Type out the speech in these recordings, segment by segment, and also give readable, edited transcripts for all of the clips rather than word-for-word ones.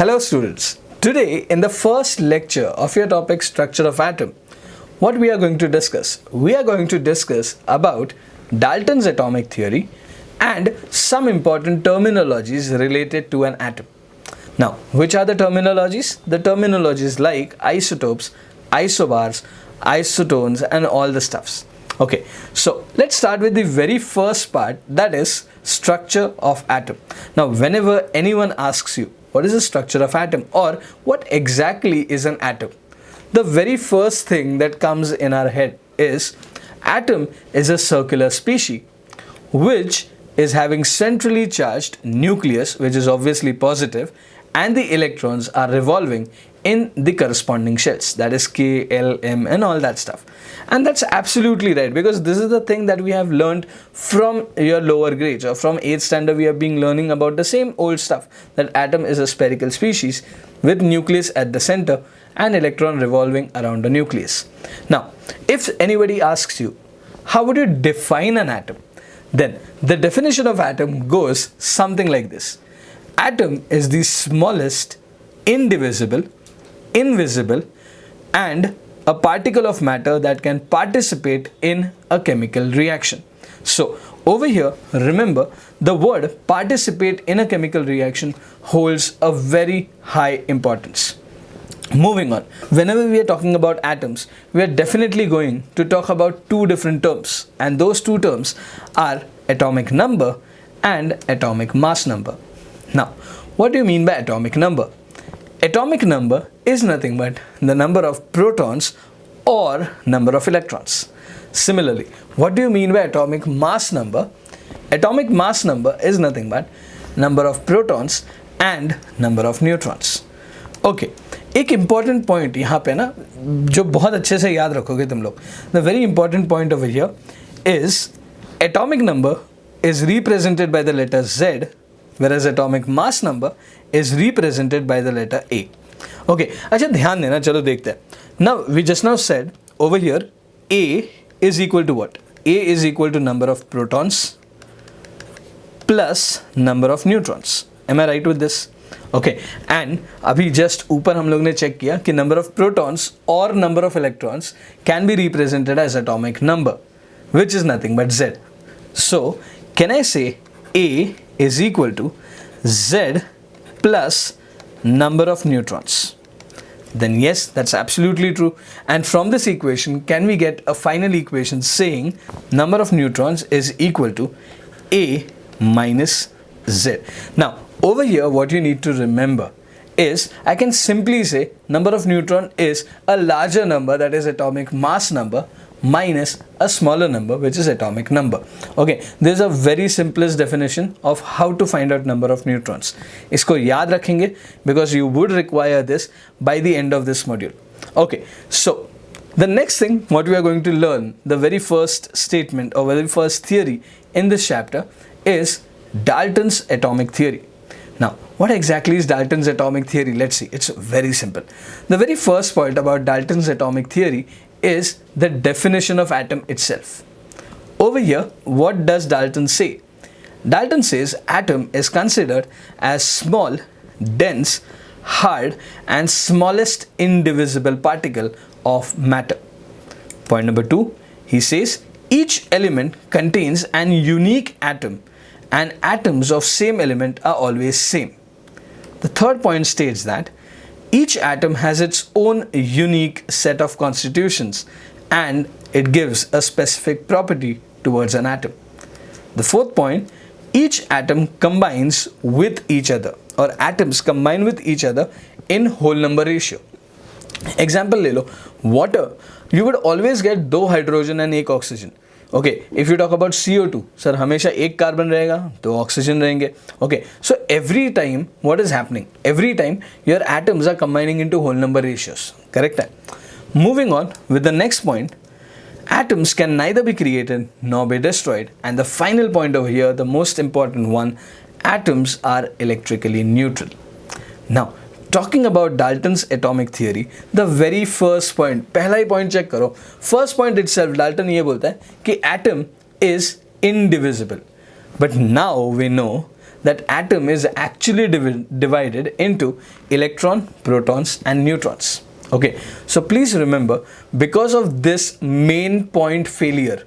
Hello students, today in the first lecture of your topic structure of atom, what we are going to discuss? We are going to discuss about Dalton's atomic theory and some important terminologies related to an atom. Now, which are the terminologies? The terminologies like isotopes, isobars, isotones and all the stuffs. Okay, so let's start with the very first part, that is structure of atom. Now, whenever anyone asks you, what is the structure of atom or what exactly is an atom? The very first thing that comes in our head is atom is a circular species which is having centrally charged nucleus, which is obviously positive, and the electrons are revolving in the corresponding shells, that is K, L, M and all that stuff. And that's absolutely right, because this is the thing that we have learned from your lower grades, or from 8th standard we have been learning about the same old stuff, that atom is a spherical species with nucleus at the center and electron revolving around the nucleus. Now, if anybody asks you, how would you define an atom? Then the definition of atom goes something like this. Atom is the smallest, indivisible, invisible and a particle of matter that can participate in a chemical reaction. So over here, remember, the word participate in a chemical reaction holds a very high importance. Moving on, whenever we are talking about atoms, we are definitely going to talk about two different terms, and those two terms are atomic number and atomic mass number. Now, what do you mean by atomic number? Atomic number is nothing but the number of protons or number of electrons. Similarly, what do you mean by atomic mass number? Atomic mass number is nothing but number of protons and number of neutrons. Okay, एक important point यहाँ पे ना जो बहुत अच्छे से याद रखोगे तुम लोग. The very important point over here is atomic number is represented by the letter Z, whereas atomic mass number is represented by the letter A. Okay, अच्छा ध्यान देना, चलो देखते हैं. Now we just now said over here A is equal to what? A is equal to number of protons plus number of neutrons. Am I right with this? Okay, and अभी just ऊपर हम लोग ने check किया कि number of protons or number of electrons can be represented as atomic number, which is nothing but Z. So can I say A is equal to Z plus number of neutrons? Then yes, that's absolutely true. And from this equation, can we get a final equation saying number of neutrons is equal to A minus Z? Now, over here, what you need to remember is I can simply say number of neutron is a larger number, that is atomic mass number, minus a smaller number, which is atomic number. Okay, this is a very simplest definition of how to find out number of neutrons. इसको याद रखेंगे because you would require this by the end of this module. Okay, so the next thing what we are going to learn, the very first statement or very first theory in this chapter is Dalton's atomic theory. Now, what exactly is Dalton's atomic theory? Let's see. It's very simple. The very first point about Dalton's atomic theory is the definition of atom itself. Over here, what does Dalton say? Dalton says atom is considered as small, dense, hard and smallest indivisible particle of matter. Point number 2, he says each element contains an unique atom and atoms of same element are always same. The third point states that each atom has its own unique set of constitutions and it gives a specific property towards an atom. The fourth point, each atom combines with each other, or atoms combine with each other in whole number ratio. Example ले लो, water, you would always get 2 hydrogen and 1 oxygen. Okay, if you talk about CO2, sir, हमेशा 1 carbon रहेगा, 2 oxygen रहेंगे. Okay, so every time what is happening? Every time your atoms are combining into whole number ratios. Correct? Moving on with the next point, atoms can neither be created nor be destroyed. And the final point over here, the most important one, atoms are electrically neutral. Now, talking about Dalton's atomic theory, the very first point, पहला ही point check करो. First point itself, Dalton ये बोलता है कि atom is indivisible. But now we know that atom is actually divided into electron, protons and neutrons. Okay, so please remember, because of this main point failure,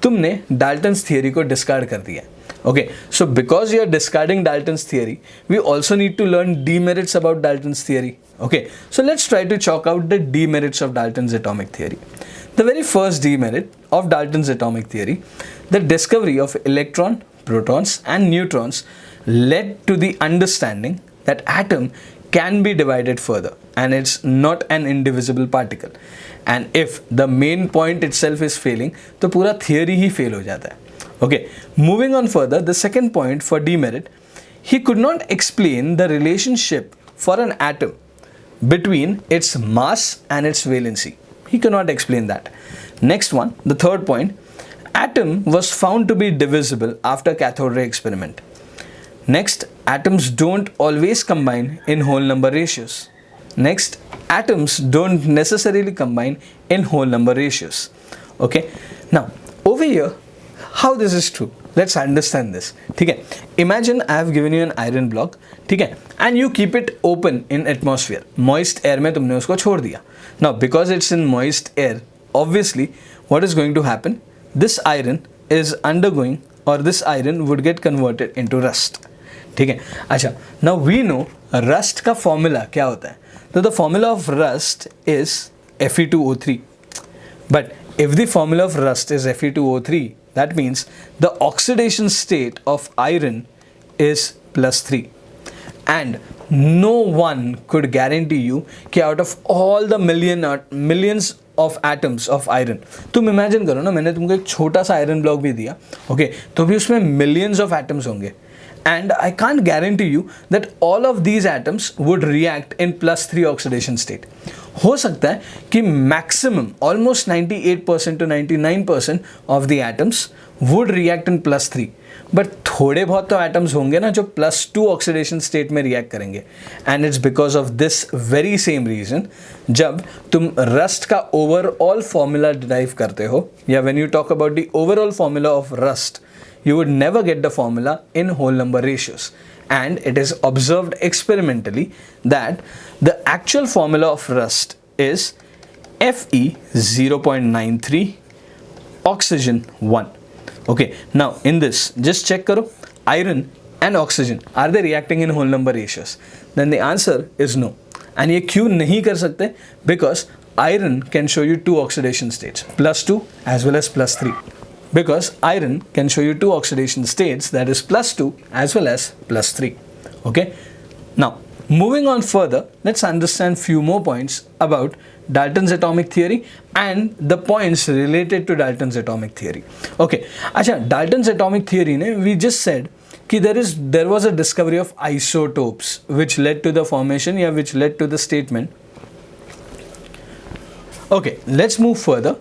तुमने Dalton's theory को discard कर दिया. Okay, so because you are discarding Dalton's theory, we also need to learn demerits about Dalton's theory. Okay, so let's try to chalk out the demerits of Dalton's atomic theory. The very first demerit of Dalton's atomic theory, the discovery of electron, protons and neutrons led to the understanding that atom can be divided further and it's not an indivisible particle. And if the main point itself is failing, तो पूरा theory ही fail हो जाता है. Okay, moving on further, the second point for demerit, he could not explain the relationship for an atom between its mass and its valency. He cannot explain that. Next one, the third point, atom was found to be divisible after cathode ray experiment. Next, atoms don't always combine in whole number ratios. Next, atoms don't necessarily combine in whole number ratios. Okay, now over here, how this is true? Let's understand this. Okay, imagine I have given you an iron block, okay, and you keep it open in atmosphere. Moist air में तुमने उसको छोड़ दिया. Now, because it's in moist air, obviously, what is going to happen? This iron is undergoing, or this iron would get converted into rust. ठीक है. अच्छा, now we know rust का formula क्या होता है? So the formula of rust is Fe2O3. But if the formula of rust is Fe2O3, that means the oxidation state of iron is +3. And no one could guarantee you कि out of all the millions of atoms of iron, तुम imagine करो ना, मैंने तुमको एक छोटा सा iron block भी दिया, okay, तो भी उसमें millions of atoms होंगे. And I can't guarantee you that all of these atoms would react in +3 oxidation state. हो सकता है कि maximum almost 98% to 99% of the atoms would react in +3. But थोड़े बहुत तो atoms होंगे ना जो +2 oxidation state में react करेंगे. And it's because of this very same reason, जब तुम rust का overall formula derive करते हो, या when you talk about the overall formula of rust, you would never get the formula in whole number ratios. And it is observed experimentally that the actual formula of rust is Fe 0.93 oxygen 1. Okay, now in this, just check karo, iron and oxygen, are they reacting in whole number ratios? Then the answer is no. And ये क्यों नहीं कर सकते? Because iron can show you two oxidation states, +2 as well as +3. Because iron can show you two oxidation states, that is +2 as well as +3. Okay, now moving on further, let's understand few more points about Dalton's atomic theory and the points related to Dalton's atomic theory. Okay, अच्छा, Dalton's atomic theory ने we just said कि there was a discovery of isotopes which led to the formation, या which led to the statement. Okay, let's move further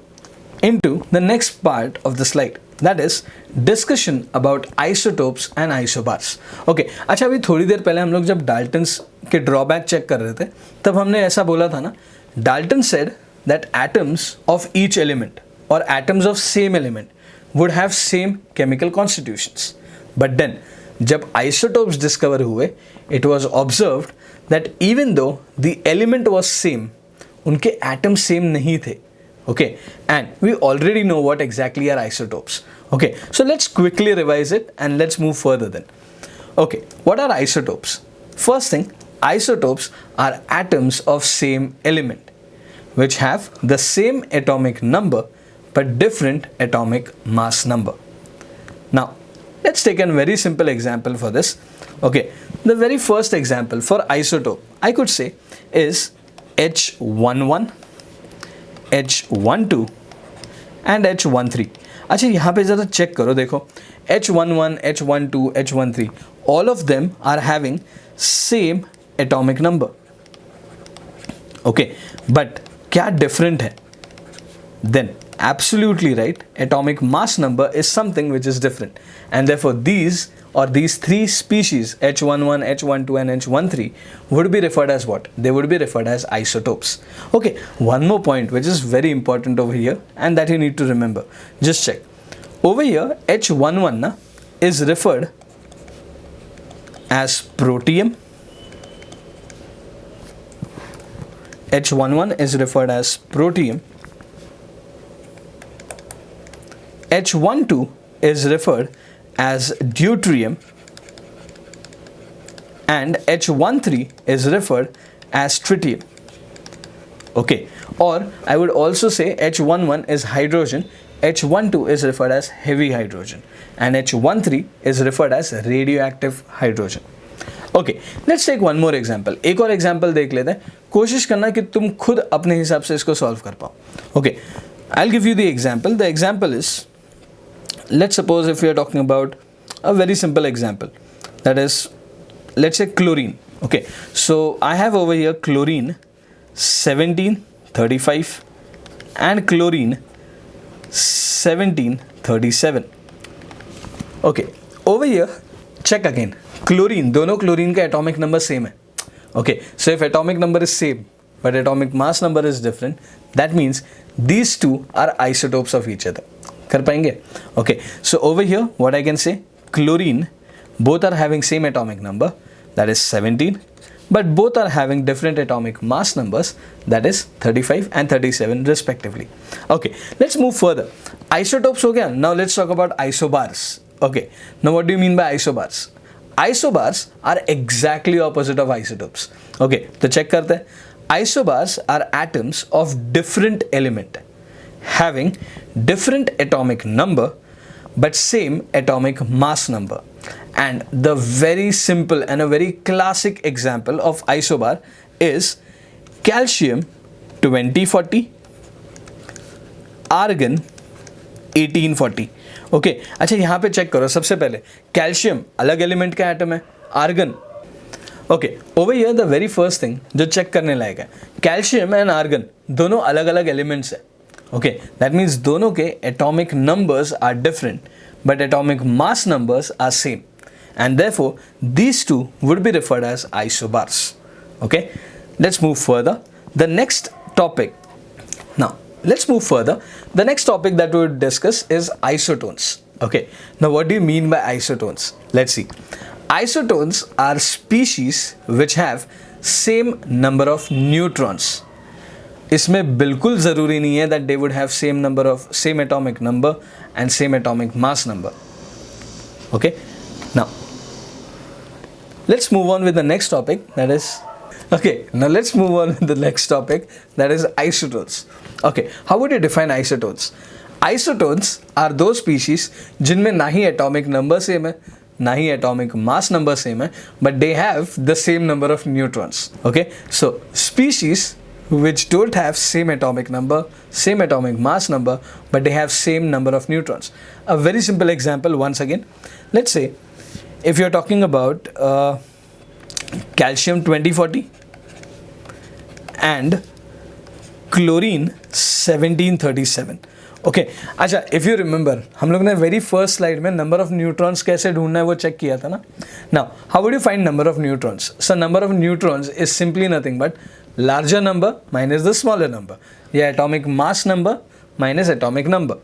into the next part of the slide, that is discussion about isotopes and isobars. Okay, अच्छा, अभी थोड़ी देर पहले हम लोग जब Dalton's के drawback check कर रहे थे तब हमने ऐसा बोला था ना, Dalton said that atoms of each element or atoms of same element would have same chemical constitutions. But then जब isotopes discover हुए, it was observed that even though the element was same, उनके atoms same नहीं थे. Okay, and we already know what exactly are isotopes. Okay, so let's quickly revise it and let's move further then. Okay, what are isotopes? First thing, isotopes are atoms of same element which have the same atomic number but different atomic mass number. Now, let's take a very simple example for this. Okay, the very first example for isotope I could say is H11, H12 and H13. अच्छा, यहाँ पे ज़रा check करो, देखो H11, H12, H13, all of them are having same atomic number. Okay, but क्या different है? Then absolutely right, atomic mass number is something which is different, and therefore these three species, H11, H12 and H13, would be referred as what? They would be referred as isotopes. Okay, one more point which is very important over here and that you need to remember. Just check. Over here, H11 is referred as protium. H11 is referred as protium. H12 is referred as deuterium, and H13 is referred as tritium. Okay, or I would also say H11 is hydrogen, H12 is referred as heavy hydrogen, and H13 is referred as radioactive hydrogen. Okay, let's take one more example. एक और example देख लेते हैं. कोशिश करना कि तुम खुद अपने हिसाब से इसको solve कर पाओ. Okay, I'll give you the example. The example is, let's suppose if we are talking about a very simple example, that is, let's say chlorine. Okay, so I have over here chlorine 1735 and chlorine 1737. Okay, over here check again. Chlorine, दोनों chlorine का atomic number same है. Okay, so if atomic number is same but atomic mass number is different, that means these two are isotopes of each other. कर पाएंगे? Okay, so over here what I can say, chlorine, both are having same atomic number, that is 17, but both are having different atomic mass numbers, that is 35 and 37 respectively. Okay, let's move further. Isotopes हो गया. Now let's talk about isobars. Okay, now what do you mean by isobars? Isobars are exactly opposite of isotopes. Okay, तो check करते हैं. Isobars are atoms of different element having different atomic number but same atomic mass number. And the very simple and a very classic example of isobar is calcium 2040, argon 1840. Okay अच्छा, यहाँ पे check करो. सबसे पहले calcium अलग element का atom है, argon. Okay, over here the very first thing जो चेक करने लायक है, कैल्शियम एंड आर्गन दोनों अलग अलग एलिमेंट्स है. ओके, दैट मीन्स दोनों के atomic numbers are different but atomic mass numbers are same, and therefore these two would be referred as isobars. Okay, let's move further. The next topic. Now let's move further. The next topic that we would discuss is isotones. Okay, now what do you mean by isotones? Let's see. Isotones are species which have same number of neutrons. इसमें बिल्कुल ज़रूरी नहीं है that they would have same atomic number and same atomic mass number. Okay, now let's move on with the next topic, that is isotones. Okay, how would you define isotones? Isotones are those species जिनमें ना ही atomic number same है, ना ही atomic mass number same है, but they have the same number of neutrons. Okay, so species which don't have same atomic number, same atomic mass number, but they have same number of neutrons. A very simple example once again. Let's say if you're talking about calcium 2040 and chlorine 1737. Okay अच्छा, if you remember हम लोग ने very first slide में number of neutrons कैसे ढूंढना है वो check किया था ना. Now how would you find number of neutrons? Sir number of neutrons is simply nothing but larger number minus the smaller number, या atomic mass number minus atomic number.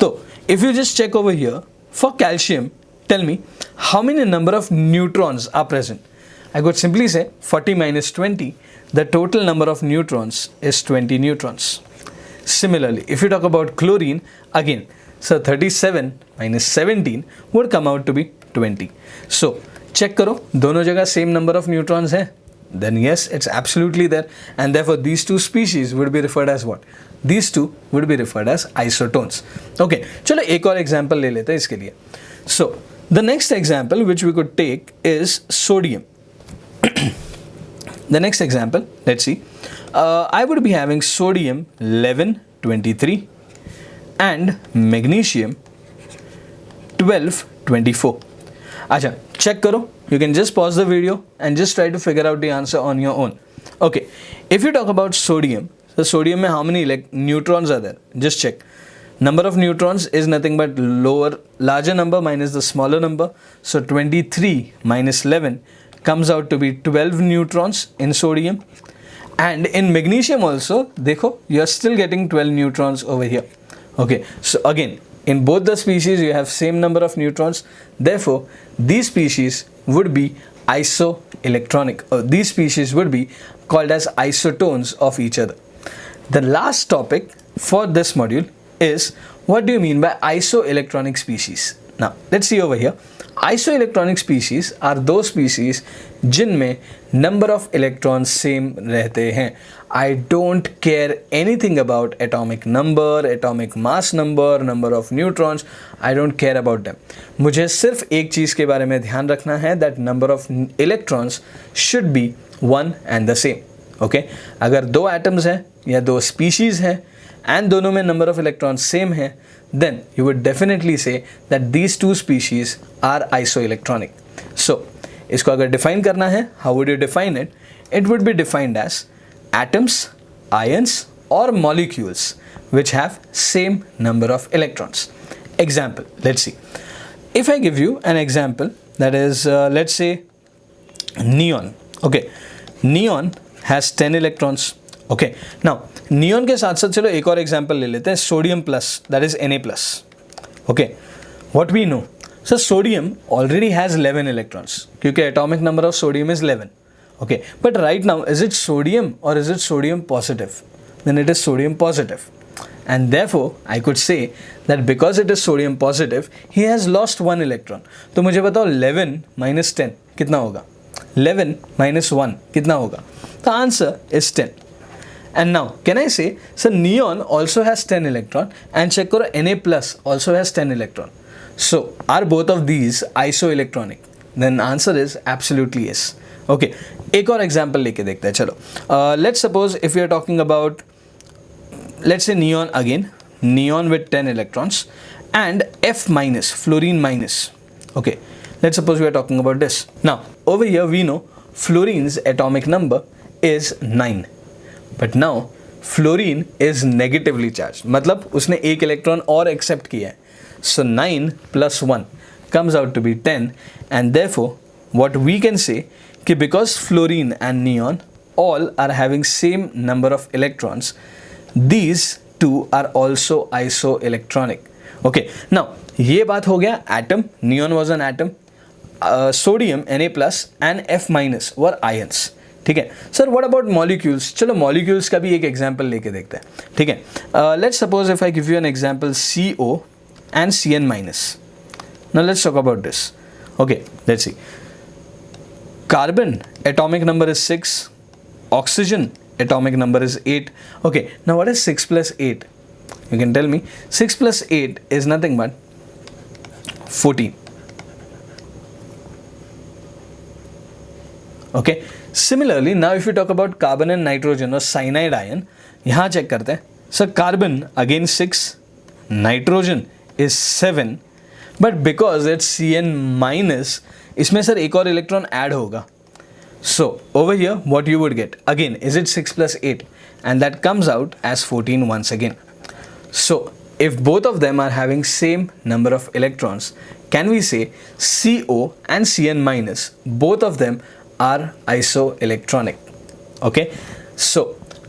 तो if you just check over here for calcium, tell me how many number of neutrons are present. I could simply say 40 minus 20, the total number of neutrons is 20 neutrons. Similarly, if you talk about chlorine, again, so 37 minus 17 would come out to be 20. So, check karo, dono jagah same number of neutrons hai? Then yes, it's absolutely there, and therefore these two species would be referred as what? These two would be referred as isotones. Okay, chalo ek aur example le lete hain iske liye. So, the next example which we could take is sodium. The next example, let's see. I would be having sodium 1123 and magnesium 1224. अच्छा, check करो. You can just pause the video and just try to figure out the answer on your own. Okay, if you talk about sodium, so sodium में how many neutrons are there? Just check. Number of neutrons is nothing but larger number minus the smaller number. So 23 minus 11 comes out to be 12 neutrons in sodium, and in magnesium also देखो you are still getting 12 neutrons over here. Okay, so again in both the species you have same number of neutrons, therefore these species would be isoelectronic. These species would be called as isotones of each other. The last topic for this module is what do you mean by isoelectronic species? Now let's see over here. Isoelectronic species are those species जिनमें number of electrons same रहते हैं. I don't care anything about atomic number, atomic mass number, number of neutrons. I don't care about them. मुझे सिर्फ एक चीज़ के बारे में ध्यान रखना है that number of electrons should be one and the same. Okay? अगर दो atoms हैं या दो species हैं and दोनों में number of electrons same है, then you would definitely say that these two species are isoelectronic. So, इसको अगर define करना है, how would you define it? It would be defined as atoms, ions or molecules which have same number of electrons. Example, let's see. If I give you an example, that is let's say neon. Okay, neon has 10 electrons. Okay, now neon के साथ साथ चलो एक और example ले लेते हैं, sodium plus, that is Na+. Okay, what we know, sir sodium already has 11 electrons क्योंकि atomic number of sodium is 11. Okay, but right now is it sodium or is it sodium positive? Then it is sodium positive, and therefore I could say that because it is sodium positive he has lost 1 electron. तो मुझे बताओ 11 minus 10 कितना होगा? 11 minus 1 कितना होगा? The answer is 10. And now can I say, so neon also has 10 electron and check karo Na plus also has 10 electron. So are both of these isoelectronic? Then answer is absolutely yes. Okay, एक और example लेके देखते हैं. चलो, let's suppose if we are talking about, let's say neon again, neon with 10 electrons and F minus, fluorine minus. Okay, let's suppose we are talking about this. Now over here we know fluorine's atomic number is 9. But now fluorine is negatively charged, मतलब उसने एक electron और accept किया है. So 9 plus 1 comes out to be 10, and therefore what we can say कि because fluorine and neon all are having same number of electrons, these two are also isoelectronic. Okay, now ये बात हो गया atom, neon was an atom, sodium Na plus and F minus were ions. ठीक है sir, what about molecules? चलो molecules का भी एक एग्जांपल लेके देखते हैं. ठीक है, let's suppose if I give you an example CO and Cn minus. Now let's talk about this. Okay, let's see. Carbon atomic number is 6, oxygen atomic number is 8. Okay, now what is 6 plus 8? You can tell me. 6 plus 8 is nothing but 14. Okay, similarly now if we talk about carbon and nitrogen or cyanide ion, यहाँ check करते हैं. Sir carbon again 6, nitrogen is 7, but because it's Cn minus, इसमें sir एक और electron add होगा. So over here what you would get again, is it 6 plus 8, and that comes out as 14 once again. So if both of them are having same number of electrons, can we say CO and Cn minus, both of them are isoelectronic? Okay, so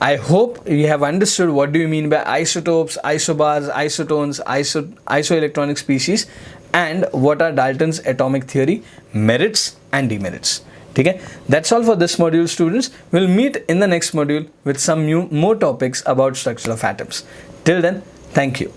I hope you have understood what do you mean by isotopes, isobars, isotones, isoelectronic species, and what are Dalton's atomic theory merits and demerits. ठीक है, that's all for this module, students. We'll meet in the next module with some more topics about structure of atoms. Till then, thank you.